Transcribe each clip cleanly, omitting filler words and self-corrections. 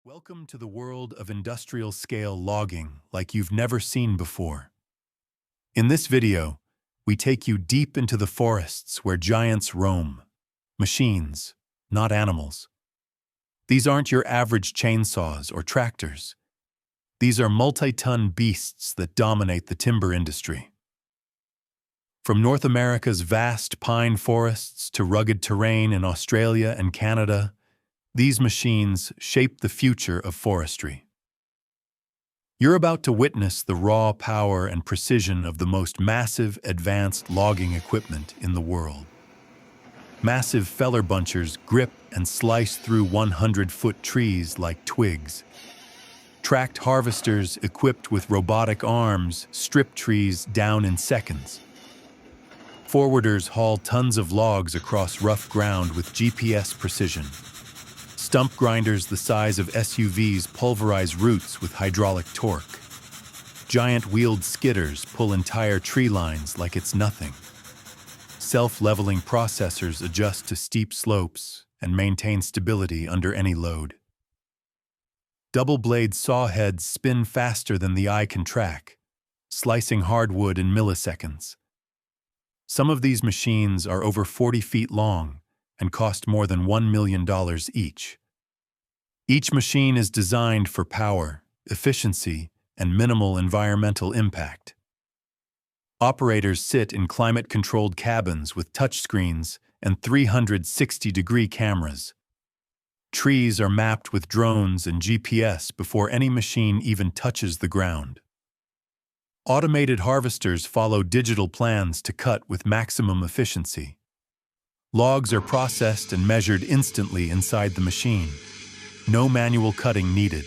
Welcome to the world of industrial-scale logging like you've never seen before. In this video, we take you deep into the forests where giants roam. Machines, not animals. These aren't your average chainsaws or tractors. These are multi-ton beasts that dominate the timber industry. From North America's vast pine forests to rugged terrain in Australia and Canada, these machines shape the future of forestry. You're about to witness the raw power and precision of the most massive, advanced logging equipment in the world. Massive feller bunchers grip and slice through 100-foot trees like twigs. Tracked harvesters equipped with robotic arms strip trees down in seconds. Forwarders haul tons of logs across rough ground with GPS precision. Stump grinders the size of SUVs pulverize roots with hydraulic torque. Giant-wheeled skidders pull entire tree lines like it's nothing. Self-leveling processors adjust to steep slopes and maintain stability under any load. Double-blade saw heads spin faster than the eye can track, slicing hardwood in milliseconds. Some of these machines are over 40 feet long and cost more than $1 million each. Each machine is designed for power, efficiency, and minimal environmental impact. Operators sit in climate-controlled cabins with touchscreens and 360-degree cameras. Trees are mapped with drones and GPS before any machine even touches the ground. Automated harvesters follow digital plans to cut with maximum efficiency. Logs are processed and measured instantly inside the machine. No manual cutting needed.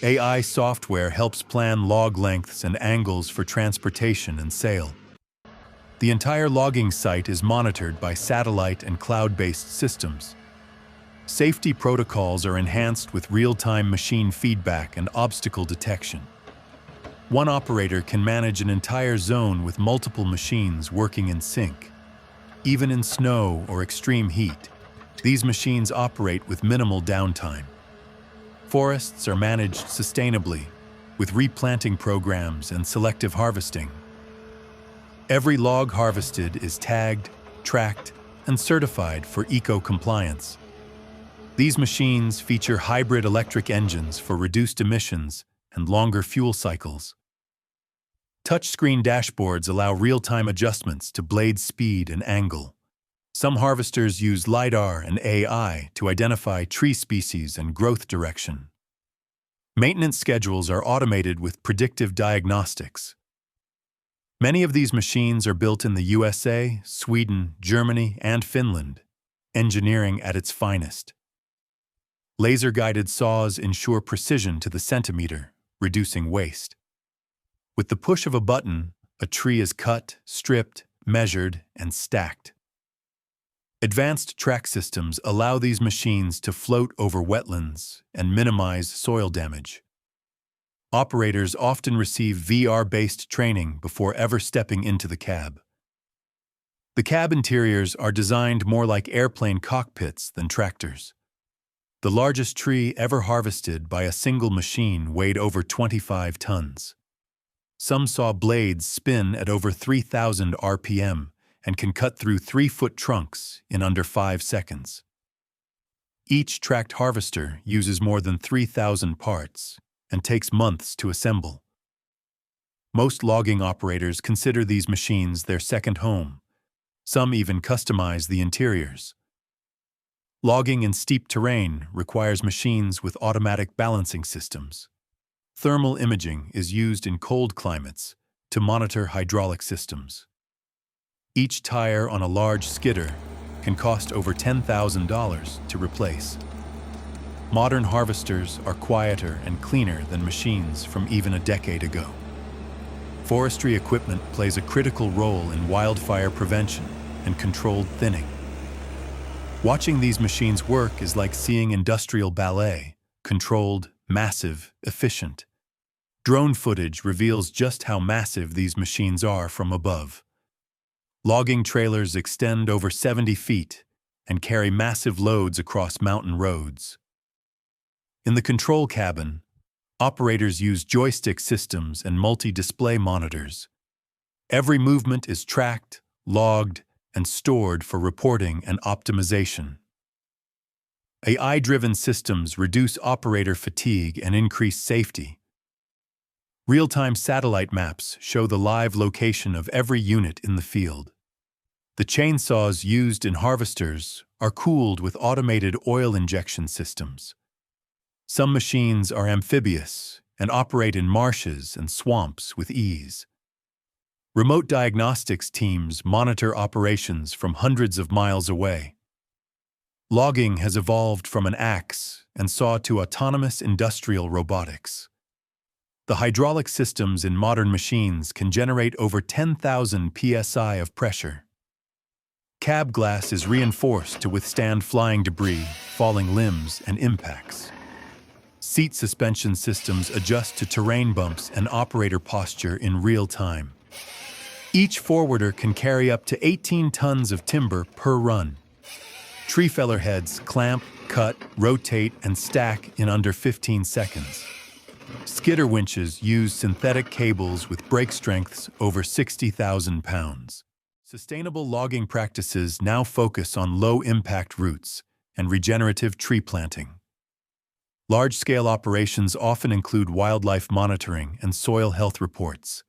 AI software helps plan log lengths and angles for transportation and sale. The entire logging site is monitored by satellite and cloud-based systems. Safety protocols are enhanced with real-time machine feedback and obstacle detection. One operator can manage an entire zone with multiple machines working in sync. Even in snow or extreme heat, these machines operate with minimal downtime. Forests are managed sustainably, with replanting programs and selective harvesting. Every log harvested is tagged, tracked, and certified for eco-compliance. These machines feature hybrid electric engines for reduced emissions and longer fuel cycles. Touchscreen dashboards allow real-time adjustments to blade speed and angle. Some harvesters use LiDAR and AI to identify tree species and growth direction. Maintenance schedules are automated with predictive diagnostics. Many of these machines are built in the USA, Sweden, Germany, and Finland, engineering at its finest. Laser-guided saws ensure precision to the centimeter, reducing waste. With the push of a button, a tree is cut, stripped, measured, and stacked. Advanced track systems allow these machines to float over wetlands and minimize soil damage. Operators often receive VR-based training before ever stepping into the cab. The cab interiors are designed more like airplane cockpits than tractors. The largest tree ever harvested by a single machine weighed over 25 tons. Some saw blades spin at over 3,000 RPM and can cut through 3-foot trunks in under 5 seconds. Each tracked harvester uses more than 3,000 parts and takes months to assemble. Most logging operators consider these machines their second home. Some even customize the interiors. Logging in steep terrain requires machines with automatic balancing systems. Thermal imaging is used in cold climates to monitor hydraulic systems. Each tire on a large skidder can cost over $10,000 to replace. Modern harvesters are quieter and cleaner than machines from even a decade ago. Forestry equipment plays a critical role in wildfire prevention and controlled thinning. Watching these machines work is like seeing industrial ballet, controlled, massive, efficient. Drone footage reveals just how massive these machines are from above. Logging trailers extend over 70 feet and carry massive loads across mountain roads. the control cabin, operators use joystick systems and multi-display monitors. Every movement is tracked, logged, and stored for reporting and optimization. AI-driven systems reduce operator fatigue and increase safety. Real-time satellite maps show the live location of every unit in the field. The chainsaws used in harvesters are cooled with automated oil injection systems. Some machines are amphibious and operate in marshes and swamps with ease. Remote diagnostics teams monitor operations from hundreds of miles away. Logging has evolved from an axe and saw to autonomous industrial robotics. The hydraulic systems in modern machines can generate over 10,000 psi of pressure. Cab glass is reinforced to withstand flying debris, falling limbs, and impacts. Seat suspension systems adjust to terrain bumps and operator posture in real time. Each forwarder can carry up to 18 tons of timber per run. Tree feller heads clamp, cut, rotate, and stack in under 15 seconds. Skidder winches use synthetic cables with brake strengths over 60,000 pounds. Sustainable logging practices now focus on low-impact routes and regenerative tree planting. Large-scale operations often include wildlife monitoring and soil health reports.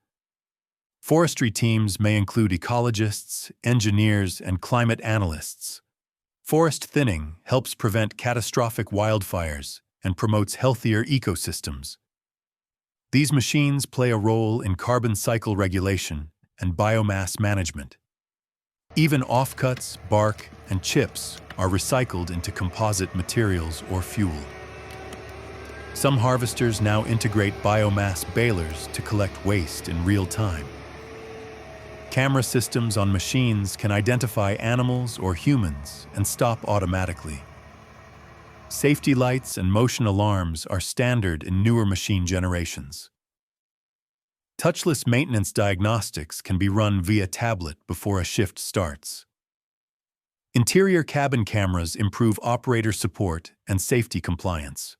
Forestry teams may include ecologists, engineers, and climate analysts. Forest thinning helps prevent catastrophic wildfires and promotes healthier ecosystems. These machines play a role in carbon cycle regulation and biomass management. Even offcuts, bark, and chips are recycled into composite materials or fuel. Some harvesters now integrate biomass balers to collect waste in real time. Camera systems on machines can identify animals or humans and stop automatically. Safety lights and motion alarms are standard in newer machine generations. Touchless maintenance diagnostics can be run via tablet before a shift starts. Interior cabin cameras improve operator support and safety compliance.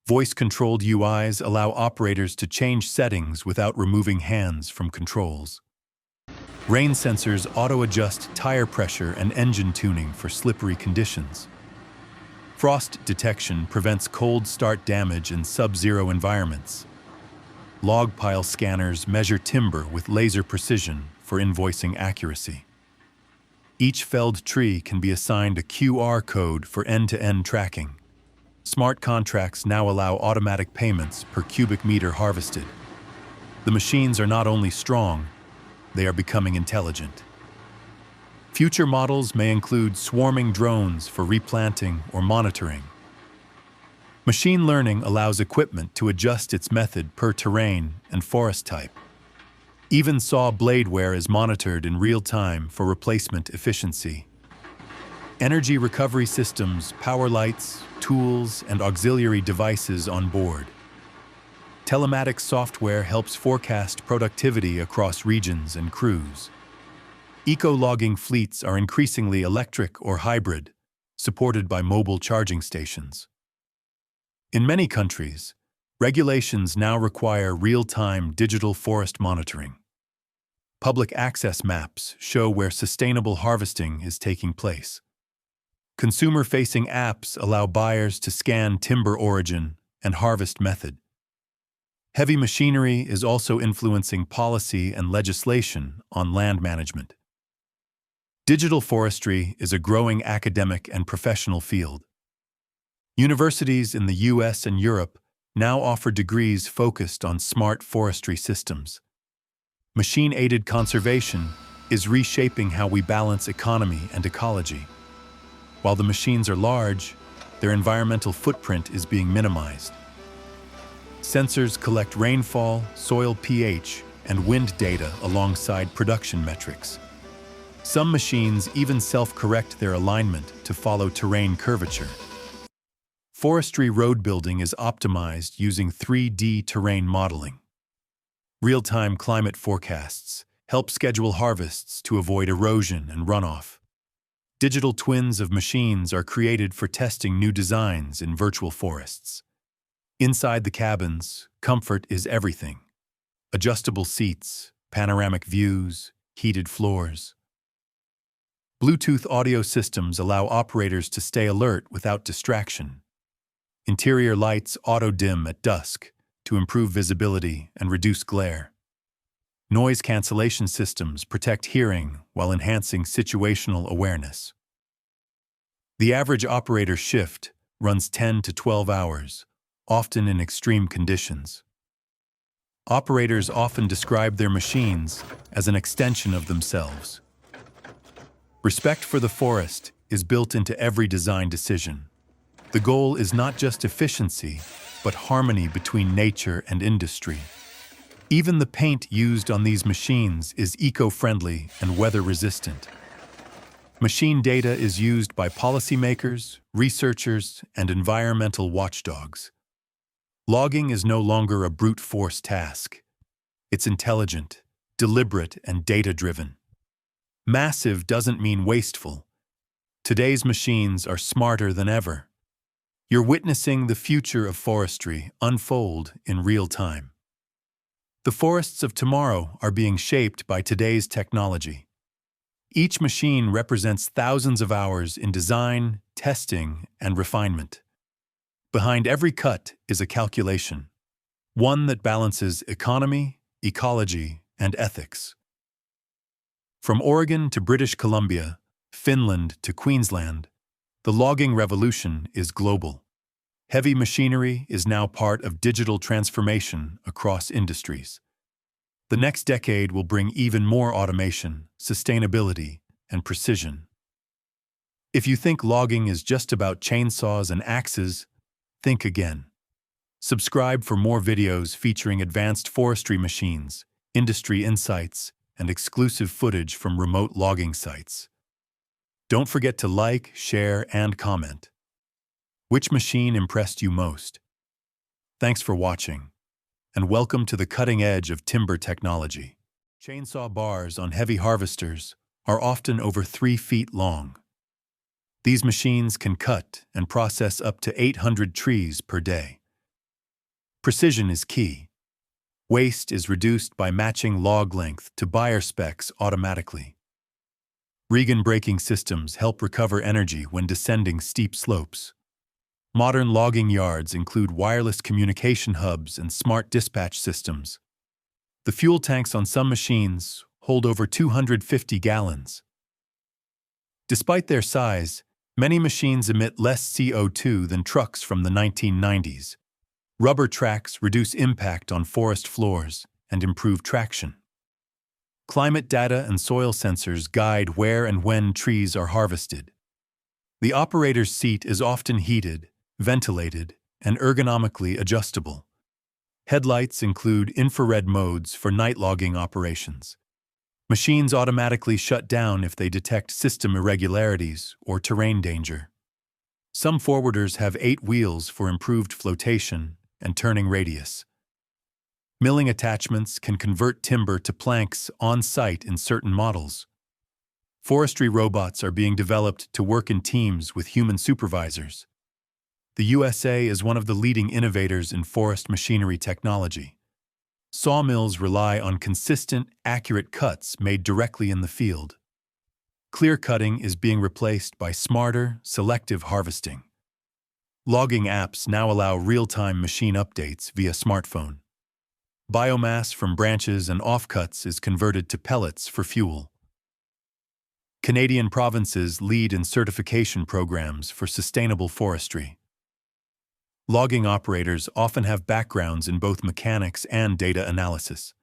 Voice-controlled UIs allow operators to change settings without removing hands from controls. Rain sensors auto-adjust tire pressure and engine tuning for slippery conditions. Frost detection prevents cold start damage in sub-zero environments. Log pile scanners measure timber with laser precision for invoicing accuracy. Each felled tree can be assigned a QR code for end-to-end tracking. Smart contracts now allow automatic payments per cubic meter harvested. The machines are not only strong, they are becoming intelligent. Future models may include swarming drones for replanting or monitoring. Machine learning allows equipment to adjust its method per terrain and forest type. Even saw blade wear is monitored in real time for replacement efficiency. Energy recovery systems power lights, tools, and auxiliary devices on board. Telematics software helps forecast productivity across regions and crews. Eco-logging fleets are increasingly electric or hybrid, supported by mobile charging stations. In many countries, regulations now require real-time digital forest monitoring. Public access maps show where sustainable harvesting is taking place. Consumer-facing apps allow buyers to scan timber origin and harvest method. Heavy machinery is also influencing policy and legislation on land management. Digital forestry is a growing academic and professional field. Universities in the US and Europe now offer degrees focused on smart forestry systems. Machine-aided conservation is reshaping how we balance economy and ecology. While the machines are large, their environmental footprint is being minimized. Sensors collect rainfall, soil pH, and wind data alongside production metrics. Some machines even self-correct their alignment to follow terrain curvature. Forestry road building is optimized using 3D terrain modeling. Real-time climate forecasts help schedule harvests to avoid erosion and runoff. Digital twins of machines are created for testing new designs in virtual forests. Inside the cabins, comfort is everything. Adjustable seats, panoramic views, heated floors. Bluetooth audio systems allow operators to stay alert without distraction. Interior lights auto-dim at dusk to improve visibility and reduce glare. Noise cancellation systems protect hearing while enhancing situational awareness. The average operator shift runs 10 to 12 hours, often in extreme conditions. Operators often describe their machines as an extension of themselves. Respect for the forest is built into every design decision. The goal is not just efficiency, but harmony between nature and industry. Even the paint used on these machines is eco-friendly and weather-resistant. Machine data is used by policymakers, researchers, and environmental watchdogs. Logging is no longer a brute force task. It's intelligent, deliberate, and data-driven. Massive doesn't mean wasteful. Today's machines are smarter than ever. You're witnessing the future of forestry unfold in real time. The forests of tomorrow are being shaped by today's technology. Each machine represents thousands of hours in design, testing, and refinement. Behind every cut is a calculation, one that balances economy, ecology, and ethics. From Oregon to British Columbia, Finland to Queensland, the logging revolution is global. Heavy machinery is now part of digital transformation across industries. The next decade will bring even more automation, sustainability, and precision. If you think logging is just about chainsaws and axes, think again. Subscribe for more videos featuring advanced forestry machines, industry insights, and exclusive footage from remote logging sites. Don't forget to like, share, and comment. Which machine impressed you most? Thanks for watching, and welcome to the cutting edge of timber technology. Chainsaw bars on heavy harvesters are often over 3 feet long. These machines can cut and process up to 800 trees per day. Precision is key. Waste is reduced by matching log length to buyer specs automatically. Regan braking systems help recover energy when descending steep slopes. Modern logging yards include wireless communication hubs and smart dispatch systems. The fuel tanks on some machines hold over 250 gallons. Despite their size, many machines emit less CO2 than trucks from the 1990s. Rubber tracks reduce impact on forest floors and improve traction. Climate data and soil sensors guide where and when trees are harvested. The operator's seat is often heated, ventilated, and ergonomically adjustable. Headlights include infrared modes for night logging operations. Machines automatically shut down if they detect system irregularities or terrain danger. Some forwarders have 8 wheels for improved flotation and turning radius. Milling attachments can convert timber to planks on-site in certain models. Forestry robots are being developed to work in teams with human supervisors. The USA is one of the leading innovators in forest machinery technology. Sawmills rely on consistent, accurate cuts made directly in the field. Clear cutting is being replaced by smarter, selective harvesting. Logging apps now allow real-time machine updates via smartphone. Biomass from branches and offcuts is converted to pellets for fuel. Canadian provinces lead in certification programs for sustainable forestry. Logging operators often have backgrounds in both mechanics and data analysis.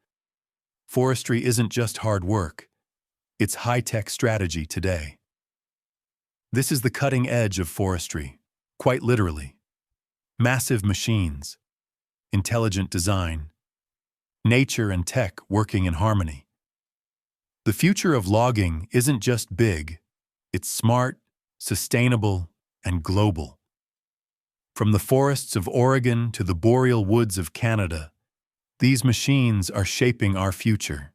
Forestry isn't just hard work, it's high-tech strategy today. This is the cutting edge of forestry, quite literally. Massive machines, intelligent design, nature and tech working in harmony. The future of logging isn't just big, it's smart, sustainable, and global. From the forests of Oregon to the boreal woods of Canada, these machines are shaping our future.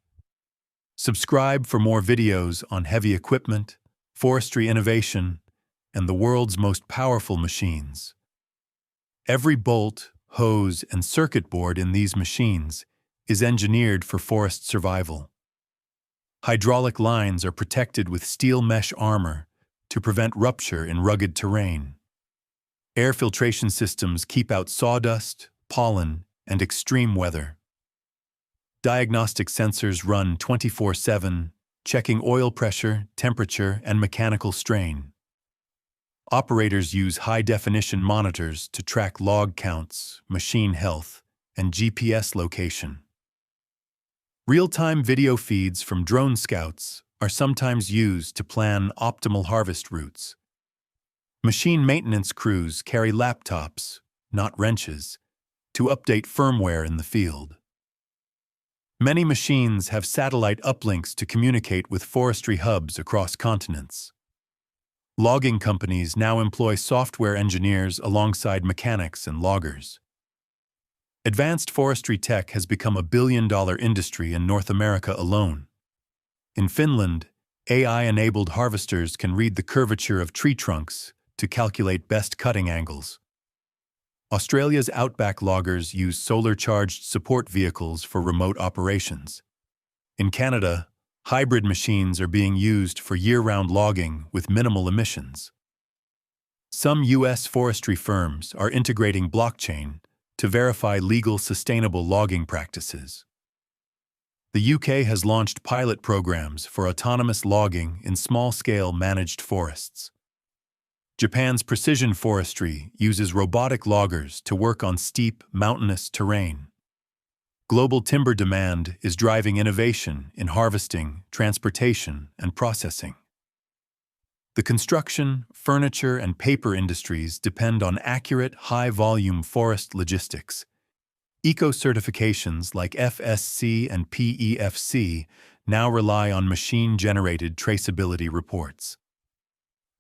Subscribe for more videos on heavy equipment, forestry innovation, and the world's most powerful machines. Every bolt, hose, and circuit board in these machines is engineered for forest survival. Hydraulic lines are protected with steel mesh armor to prevent rupture in rugged terrain. Air filtration systems keep out sawdust, pollen, and extreme weather. Diagnostic sensors run 24/7, checking oil pressure, temperature, and mechanical strain. Operators use high-definition monitors to track log counts, machine health, and GPS location. Real-time video feeds from drone scouts are sometimes used to plan optimal harvest routes. Machine maintenance crews carry laptops, not wrenches, to update firmware in the field. Many machines have satellite uplinks to communicate with forestry hubs across continents. Logging companies now employ software engineers alongside mechanics and loggers. Advanced forestry tech has become a billion-dollar industry in North America alone. In Finland, AI-enabled harvesters can read the curvature of tree trunks to calculate best cutting angles. Australia's outback loggers use solar-charged support vehicles for remote operations. In Canada, hybrid machines are being used for year-round logging with minimal emissions. Some U.S. forestry firms are integrating blockchain to verify legal, sustainable logging practices. The UK has launched pilot programs for autonomous logging in small-scale managed forests. Japan's precision forestry uses robotic loggers to work on steep, mountainous terrain. Global timber demand is driving innovation in harvesting, transportation, and processing. The construction, furniture, and paper industries depend on accurate, high-volume forest logistics. Eco-certifications like FSC and PEFC now rely on machine-generated traceability reports.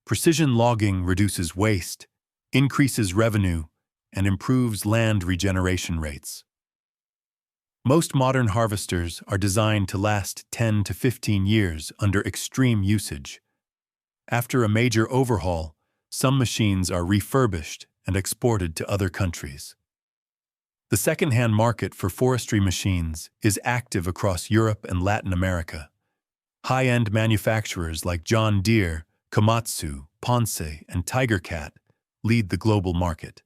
Precision logging reduces waste, increases revenue, and improves land regeneration rates. Most modern harvesters are designed to last 10 to 15 years under extreme usage. After a major overhaul, some machines are refurbished and exported to other countries. The second-hand market for forestry machines is active across Europe and Latin America. High-end manufacturers like John Deere, Komatsu, Ponce, and Tigercat lead the global market.